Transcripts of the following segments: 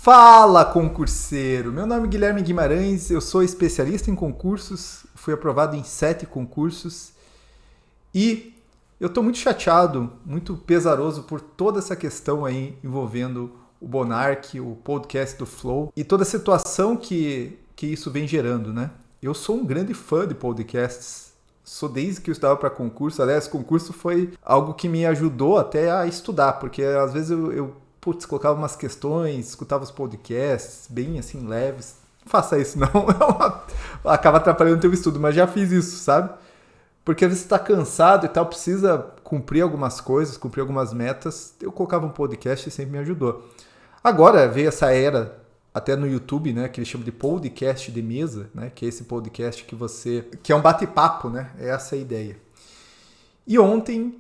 Fala, concurseiro! Meu nome é Guilherme Guimarães, eu sou especialista em concursos, fui aprovado em 7 concursos e eu estou muito chateado, muito pesaroso por toda essa questão aí envolvendo o Monark, o podcast do Flow e toda a situação que isso vem gerando, né? Eu sou um grande fã de podcasts, sou desde que eu estudava para concurso, aliás, concurso foi algo que me ajudou até a estudar, porque às vezes eu colocava umas questões, escutava os podcasts, bem assim, leves. Não faça isso, não. Acaba atrapalhando o teu estudo, mas já fiz isso, sabe? Porque às vezes você tá cansado e tal, precisa cumprir algumas coisas, cumprir algumas metas. Eu colocava um podcast e sempre me ajudou. Agora veio essa era, até no YouTube, né, que eles chamam de podcast de mesa, né, que é esse podcast que é um bate-papo, né? Essa é a ideia. E ontem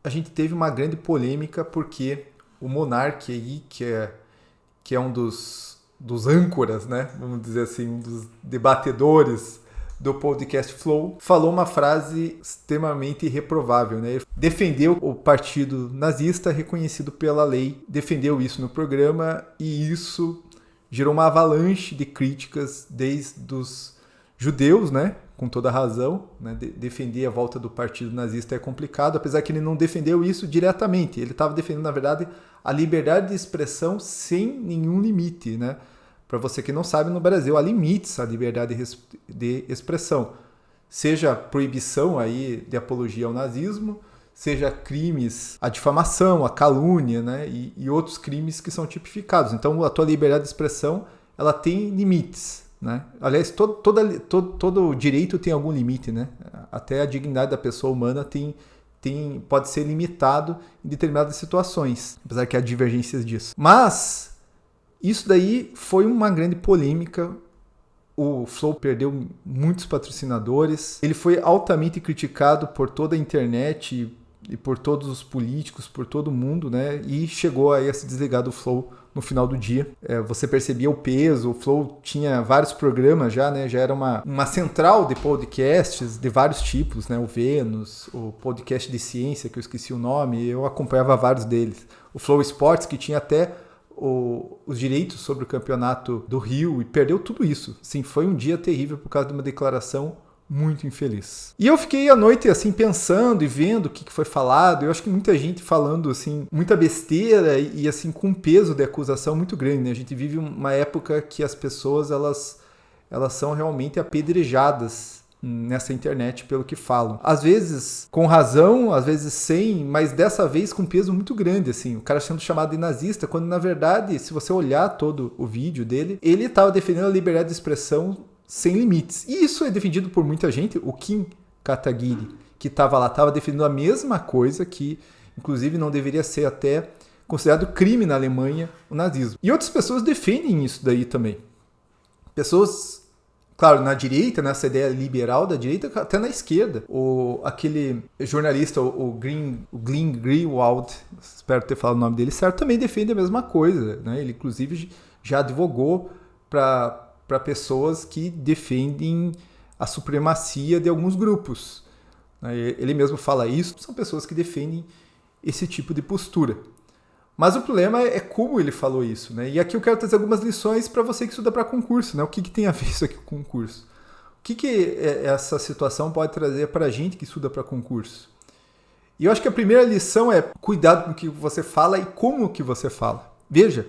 a gente teve uma grande polêmica porque o Monark aí, que é um dos âncoras, né? Vamos dizer assim, um dos debatedores do podcast Flow, falou uma frase extremamente reprovável, né? Defendeu o partido nazista reconhecido pela lei, defendeu isso no programa e isso gerou uma avalanche de críticas desde os judeus, né? Com toda razão, né? Defender a volta do partido nazista é complicado, apesar que ele não defendeu isso diretamente. Ele estava defendendo, na verdade, a liberdade de expressão sem nenhum limite, né? Para você que não sabe, no Brasil há limites à liberdade de expressão. Seja proibição aí de apologia ao nazismo, seja crimes, a difamação, a calúnia, né? E outros crimes que são tipificados. Então, a tua liberdade de expressão, ela tem limites, né? Aliás, todo direito tem algum limite, né? Até a dignidade da pessoa humana pode ser limitado em determinadas situações, apesar que há divergências disso. Mas isso daí foi uma grande polêmica. O Flow perdeu muitos patrocinadores. Ele foi altamente criticado por toda a internet e por todos os políticos, por todo mundo, né? E chegou aí a se desligar do Flow no final do dia. Você percebia o peso, o Flow tinha vários programas já, né? Já era uma central de podcasts de vários tipos, né? O Vênus, o podcast de ciência, que eu esqueci o nome, eu acompanhava vários deles. O Flow Sports, que tinha até os direitos sobre o campeonato do Rio, e perdeu tudo isso. Sim, foi um dia terrível por causa de uma declaração muito infeliz. E eu fiquei à noite assim pensando e vendo o que foi falado. Eu acho que muita gente falando assim, muita besteira e assim com um peso de acusação muito grande, né? A gente vive uma época que as pessoas elas são realmente apedrejadas nessa internet pelo que falam. Às vezes com razão, às vezes sem, mas dessa vez com peso muito grande, assim. O cara sendo chamado de nazista, quando na verdade, se você olhar todo o vídeo dele, ele estava defendendo a liberdade de expressão sem limites. E isso é defendido por muita gente. O Kim Kataguiri, que estava lá, estava defendendo a mesma coisa, que inclusive não deveria ser até considerado crime na Alemanha o nazismo. E outras pessoas defendem isso daí também. Pessoas, claro, na direita, nessa ideia liberal da direita, até na esquerda. Aquele jornalista, o Glenn Greenwald, espero ter falado o nome dele certo, também defende a mesma coisa, né? Ele inclusive já advogou para pessoas que defendem a supremacia de alguns grupos. Ele mesmo fala isso, são pessoas que defendem esse tipo de postura. Mas o problema é como ele falou isso, né? E aqui eu quero trazer algumas lições para você que estuda para concurso, né? O que tem a ver isso aqui com concurso? O que essa situação pode trazer para a gente que estuda para concurso? E eu acho que a primeira lição é cuidado com o que você fala e como que você fala. Veja,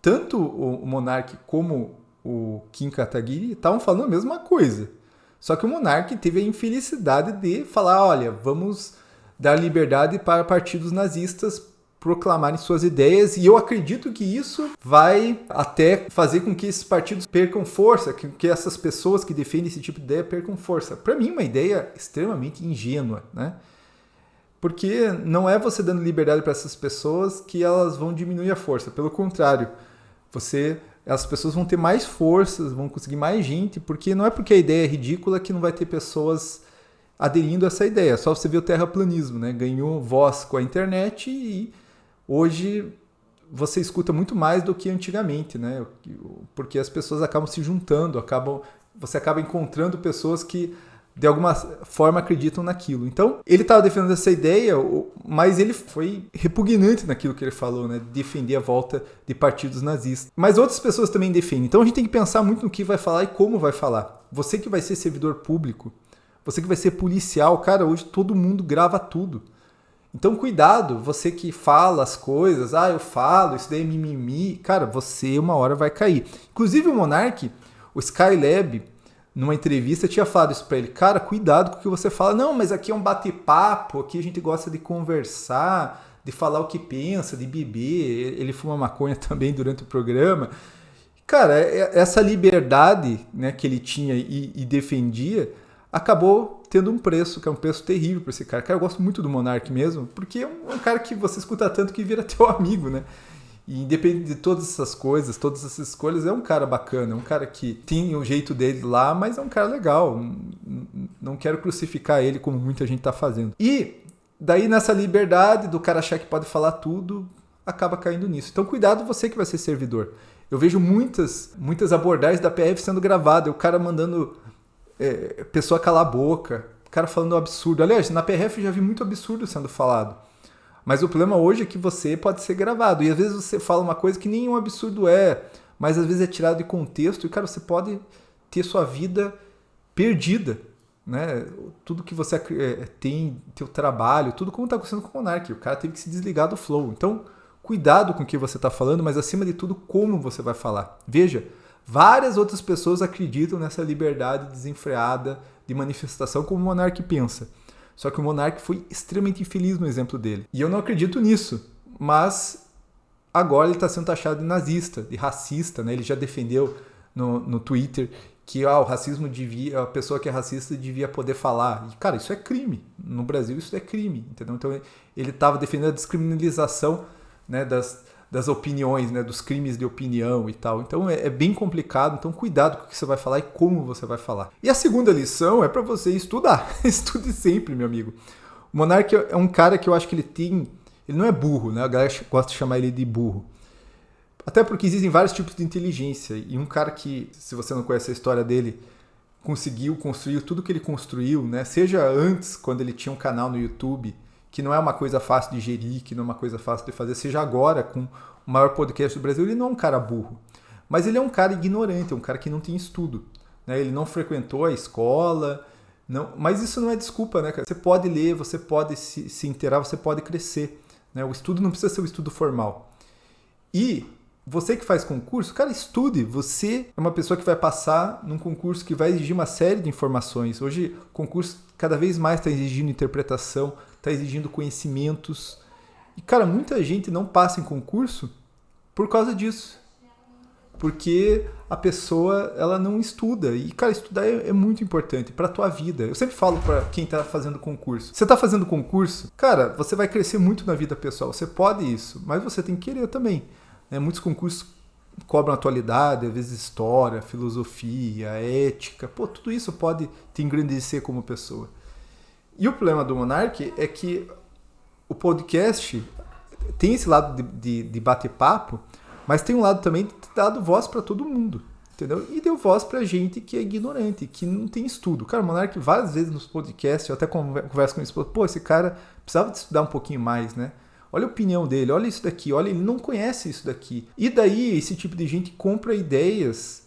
tanto o Monark como o Kim Kataguiri estavam falando a mesma coisa. Só que o Monark teve a infelicidade de falar, olha, vamos dar liberdade para partidos nazistas proclamarem suas ideias, e eu acredito que isso vai até fazer com que esses partidos percam força, que essas pessoas que defendem esse tipo de ideia percam força. Para mim, uma ideia extremamente ingênua, né? Porque não é você dando liberdade para essas pessoas que elas vão diminuir a força. Pelo contrário, as pessoas vão ter mais forças, vão conseguir mais gente, porque não é porque a ideia é ridícula que não vai ter pessoas aderindo a essa ideia. Só você ver o terraplanismo, né? Ganhou voz com a internet e hoje você escuta muito mais do que antigamente, né? Porque as pessoas acabam se juntando, você acaba encontrando pessoas que de alguma forma acreditam naquilo. Então, ele estava defendendo essa ideia, mas ele foi repugnante naquilo que ele falou, né? Defender a volta de partidos nazistas. Mas outras pessoas também defendem. Então, a gente tem que pensar muito no que vai falar e como vai falar. Você que vai ser servidor público, você que vai ser policial, cara, hoje todo mundo grava tudo. Então, cuidado, você que fala as coisas, eu falo, isso daí é mimimi, cara, você uma hora vai cair. Inclusive o Monark, o Skylab, numa entrevista, tinha falado isso pra ele, cara, cuidado com o que você fala. Não, mas aqui é um bate-papo, aqui a gente gosta de conversar, de falar o que pensa, de beber, ele fuma maconha também durante o programa. Cara, essa liberdade, né, que ele tinha e defendia, acabou tendo um preço, que é um preço terrível para esse cara. Cara, eu gosto muito do Monark mesmo, porque é um cara que você escuta tanto que vira teu amigo, né? E independente de todas essas coisas, todas essas escolhas, é um cara bacana, é um cara que tem o jeito dele lá, mas é um cara legal. Não quero crucificar ele como muita gente tá fazendo. E daí nessa liberdade do cara achar que pode falar tudo, acaba caindo nisso. Então cuidado você que vai ser servidor. Eu vejo muitas abordagens da PF sendo gravadas, o cara mandando pessoa calar a boca, o cara falando um absurdo. Aliás, na PRF eu já vi muito absurdo sendo falado. Mas o problema hoje é que você pode ser gravado. E às vezes você fala uma coisa que nem um absurdo mas às vezes é tirado de contexto e, cara, você pode ter sua vida perdida, né? Tudo que você tem, teu trabalho, tudo como está acontecendo com o Monark. O cara teve que se desligar do flow. Então, cuidado com o que você está falando, mas acima de tudo, como você vai falar. Veja, várias outras pessoas acreditam nessa liberdade desenfreada de manifestação como o Monark pensa. Só que o Monark foi extremamente infeliz no exemplo dele. E eu não acredito nisso, mas agora ele está sendo taxado de nazista, de racista, né? Ele já defendeu no Twitter que o racismo a pessoa que é racista devia poder falar. E, cara, isso é crime. No Brasil isso é crime, entendeu? Então ele estava defendendo a descriminalização, né, das opiniões, né, dos crimes de opinião e tal. Então é bem complicado, então cuidado com o que você vai falar e como você vai falar. E a segunda lição é para você estudar. Estude sempre, meu amigo. O Monark é um cara que eu acho que ele não é burro, né? A galera gosta de chamar ele de burro. Até porque existem vários tipos de inteligência. E um cara que, se você não conhece a história dele, conseguiu construir tudo que ele construiu, né? Seja antes, quando ele tinha um canal no YouTube, que não é uma coisa fácil de gerir, que não é uma coisa fácil de fazer, seja agora com o maior podcast do Brasil, ele não é um cara burro. Mas ele é um cara ignorante, é um cara que não tem estudo, né? Ele não frequentou a escola, mas isso não é desculpa, né, cara? Você pode ler, você pode se inteirar, você pode crescer, né? O estudo não precisa ser um estudo formal. E você que faz concurso, cara, estude. Você é uma pessoa que vai passar num concurso que vai exigir uma série de informações. Hoje, o concurso cada vez mais está exigindo interpretação, está exigindo conhecimentos. E, cara, muita gente não passa em concurso por causa disso. Porque a pessoa, ela não estuda. E, cara, estudar é muito importante para a tua vida. Eu sempre falo para quem está fazendo concurso. Você está fazendo concurso, cara, você vai crescer muito na vida pessoal. Você pode isso, mas você tem que querer também. Muitos concursos cobram atualidade, às vezes história, filosofia, ética. Tudo isso pode te engrandecer como pessoa. E o problema do Monark é que o podcast tem esse lado de bater-papo, mas tem um lado também de ter dado voz para todo mundo, entendeu? E deu voz para gente que é ignorante, que não tem estudo. Cara, o Monark várias vezes nos podcasts, eu até converso com ele, esse cara precisava de estudar um pouquinho mais, né? Olha a opinião dele, olha isso daqui, olha, ele não conhece isso daqui. E daí esse tipo de gente compra ideias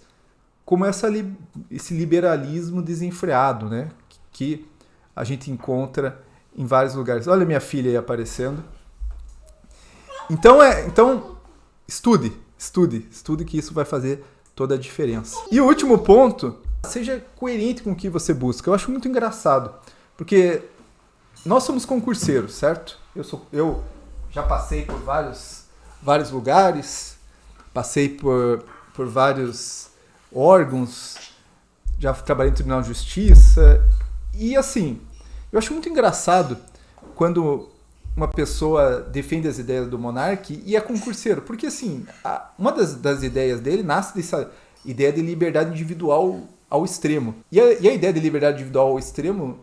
como esse liberalismo desenfreado, né? Que a gente encontra em vários lugares. Olha minha filha aí aparecendo. Então estude que isso vai fazer toda a diferença. E o último ponto, seja coerente com o que você busca. Eu acho muito engraçado, porque nós somos concurseiros, certo? Eu já passei por vários lugares, passei por vários órgãos, já trabalhei no Tribunal de Justiça. E assim, eu acho muito engraçado quando uma pessoa defende as ideias do Monark e é concurseiro. Porque assim, uma das ideias dele nasce dessa ideia de liberdade individual ao extremo. E a ideia de liberdade individual ao extremo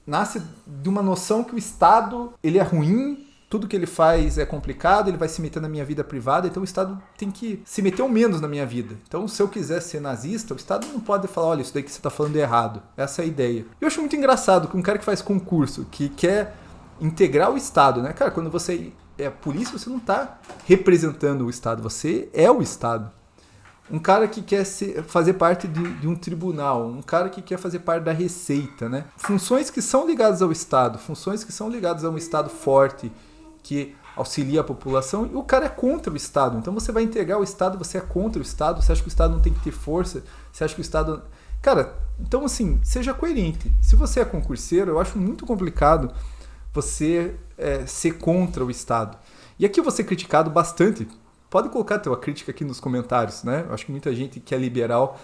nasce de uma noção que o Estado ele é ruim, tudo que ele faz é complicado, ele vai se meter na minha vida privada, então o Estado tem que se meter o menos na minha vida. Então, se eu quiser ser nazista, o Estado não pode falar, olha, isso daí que você está falando é errado. Essa é a ideia. Eu acho muito engraçado que um cara que faz concurso, que quer integrar o Estado, né? Cara, quando você é polícia, você não está representando o Estado, você é o Estado. Um cara que quer fazer parte de um tribunal, um cara que quer fazer parte da Receita, né? Funções que são ligadas ao Estado, funções que são ligadas a um Estado forte, que auxilia a população, e o cara é contra o Estado. Então você vai integrar o Estado, você é contra o Estado, você acha que o Estado não tem que ter força, você acha que o Estado... Cara, então assim, seja coerente. Se você é concurseiro, eu acho muito complicado você ser contra o Estado. E aqui eu vou ser criticado bastante. Pode colocar a tua crítica aqui nos comentários, né? Eu acho que muita gente que é liberal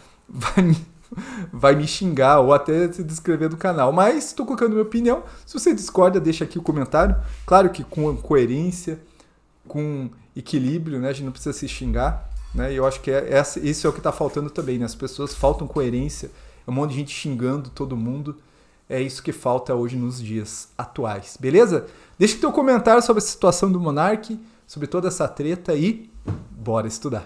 vai me xingar ou até se descrever do canal. Mas estou colocando minha opinião. Se você discorda, deixa aqui o comentário. Claro que com coerência, com equilíbrio, né? A gente não precisa se xingar, né? E eu acho que isso é o que está faltando também, né? As pessoas faltam coerência. É um monte de gente xingando todo mundo. É isso que falta hoje nos dias atuais. Beleza? Deixa o teu comentário sobre a situação do Monark, sobre toda essa treta e bora estudar.